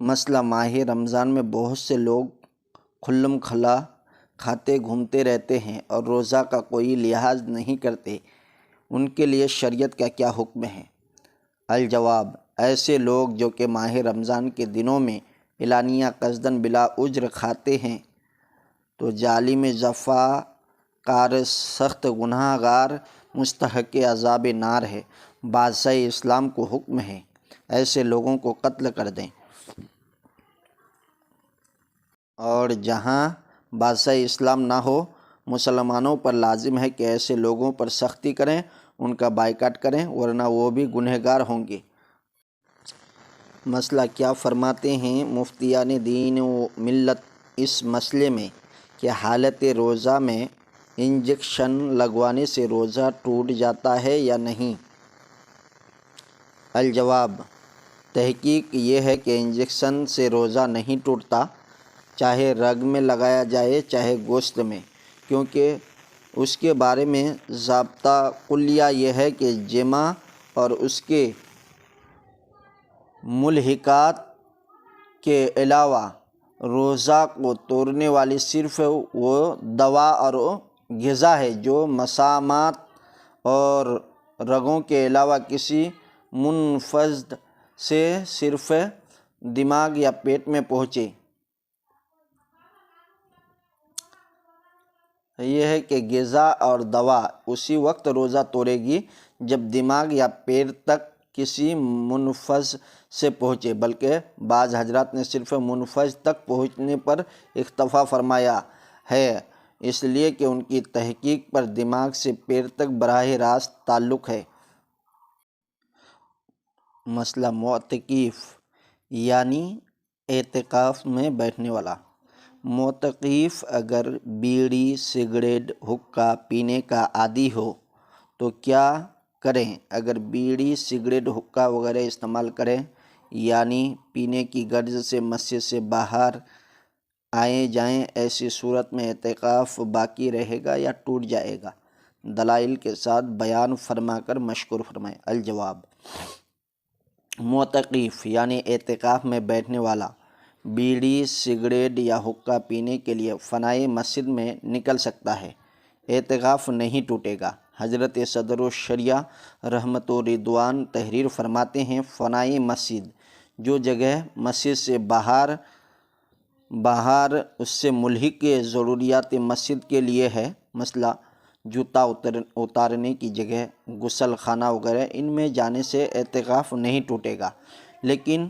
مسئلہ ماہ رمضان میں بہت سے لوگ کھلم کھلا کھاتے گھومتے رہتے ہیں اور روزہ کا کوئی لحاظ نہیں کرتے، ان کے لیے شریعت کا کیا حکم ہے؟ الجواب: ایسے لوگ جو کہ ماہ رمضان کے دنوں میں اعلانیہ قصداً بلا عذر کھاتے ہیں تو ظالم جفا کار سخت گناہ گار مستحق عذاب نار ہے۔ بادشاہ اسلام کو حکم ہے ایسے لوگوں کو قتل کر دیں، اور جہاں بادشاہ اسلام نہ ہو مسلمانوں پر لازم ہے کہ ایسے لوگوں پر سختی کریں، ان کا بائیکاٹ کریں، ورنہ وہ بھی گنہگار ہوں گے۔ مسئلہ کیا فرماتے ہیں مفتیان دین و ملت اس مسئلے میں کہ حالت روزہ میں انجیکشن لگوانے سے روزہ ٹوٹ جاتا ہے یا نہیں؟ الجواب: تحقیق یہ ہے کہ انجیکشن سے روزہ نہیں ٹوٹتا، چاہے رگ میں لگایا جائے چاہے گوشت میں، کیونکہ اس کے بارے میں ضابطہ کلیہ یہ ہے کہ جماع اور اس کے ملحقات کے علاوہ روزہ کو توڑنے والی صرف وہ دوا اور غذا ہے جو مسامات اور رگوں کے علاوہ کسی منفذ سے صرف دماغ یا پیٹ میں پہنچے۔ یہ ہے کہ غذا اور دوا اسی وقت روزہ توڑے گی جب دماغ یا پیٹ تک کسی منفذ سے پہنچے، بلکہ بعض حضرات نے صرف منفذ تک پہنچنے پر اکتفا فرمایا ہے، اس لیے کہ ان کی تحقیق پر دماغ سے پیٹ تک براہ راست تعلق ہے۔ مسئلہ معتکف یعنی اعتکاف میں بیٹھنے والا۔ معتکف اگر بیڑی سگریٹ حقہ پینے کا عادی ہو تو کیا کریں؟ اگر بیڑی سگریٹ حقہ وغیرہ استعمال کریں یعنی پینے کی غرض سے مسجد سے باہر آئے جائیں، ایسی صورت میں اعتکاف باقی رہے گا یا ٹوٹ جائے گا؟ دلائل کے ساتھ بیان فرما کر مشکور فرمائیں۔ الجواب: معتکف یعنی اعتکاف میں بیٹھنے والا بیڑی سگریٹ یا حقہ پینے کے لیے فنائے مسجد میں نکل سکتا ہے، اعتکاف نہیں ٹوٹے گا۔ حضرت صدر الشریعہ رحمت و رضوان تحریر فرماتے ہیں، فنائے مسجد جو جگہ مسجد سے باہر اس سے ملحق ضروریات مسجد کے لیے ہے، مثلا جوتا اتارنے کی جگہ، غسل خانہ وغیرہ، ان میں جانے سے اعتکاف نہیں ٹوٹے گا، لیکن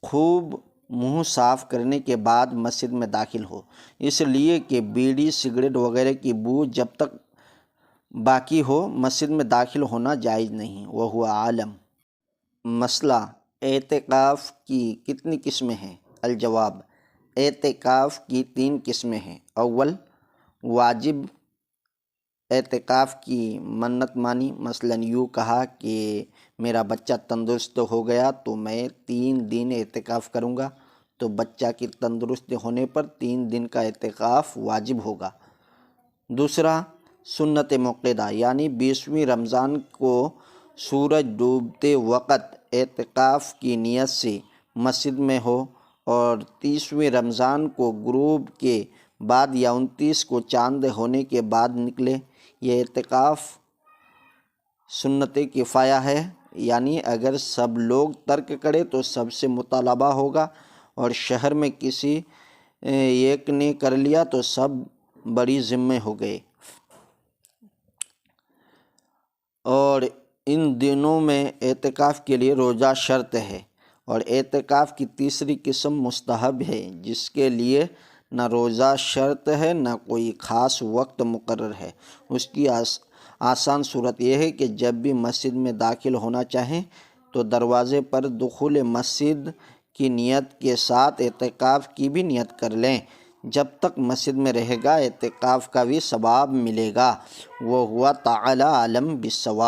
خوب منہ صاف کرنے کے بعد مسجد میں داخل ہو، اس لیے کہ بیڑی سگریٹ وغیرہ کی بو جب تک باقی ہو مسجد میں داخل ہونا جائز نہیں۔ وہو عالم۔ مسئلہ اعتکاف کی کتنی قسمیں ہیں؟ الجواب: اعتکاف کی 3 قسمیں ہیں۔ اول، واجب اعتکاف کی منت مانی، مثلا یوں کہا کہ میرا بچہ تندرست ہو گیا تو میں 3 دن اعتکاف کروں گا، تو بچہ کی تندرست ہونے پر 3 دن کا اعتکاف واجب ہوگا۔ دوسرا، سنت موقدہ یعنی 20ویں رمضان کو سورج ڈوبتے وقت اعتکاف کی نیت سے مسجد میں ہو اور 30ویں رمضان کو غروب کے بعد یا 29 کو چاند ہونے کے بعد نکلے، یہ اعتکاف سنت کفایہ ہے، یعنی اگر سب لوگ ترک کرے تو سب سے مطالبہ ہوگا، اور شہر میں کسی ایک نے کر لیا تو سب بڑی ذمہ ہو گئے۔ اور ان دنوں میں اعتکاف کے لیے روزہ شرط ہے، اور اعتکاف کی تیسری قسم مستحب ہے، جس کے لیے نہ روزہ شرط ہے نہ کوئی خاص وقت مقرر ہے۔ اس کی آسان صورت یہ ہے کہ جب بھی مسجد میں داخل ہونا چاہیں تو دروازے پر دخول مسجد کی نیت کے ساتھ اعتکاف کی بھی نیت کر لیں، جب تک مسجد میں رہے گا اعتکاف کا بھی ثواب ملے گا۔ وَهُوَ تَعَالَىٰ أَعْلَمُ بِالصَّوَابِ۔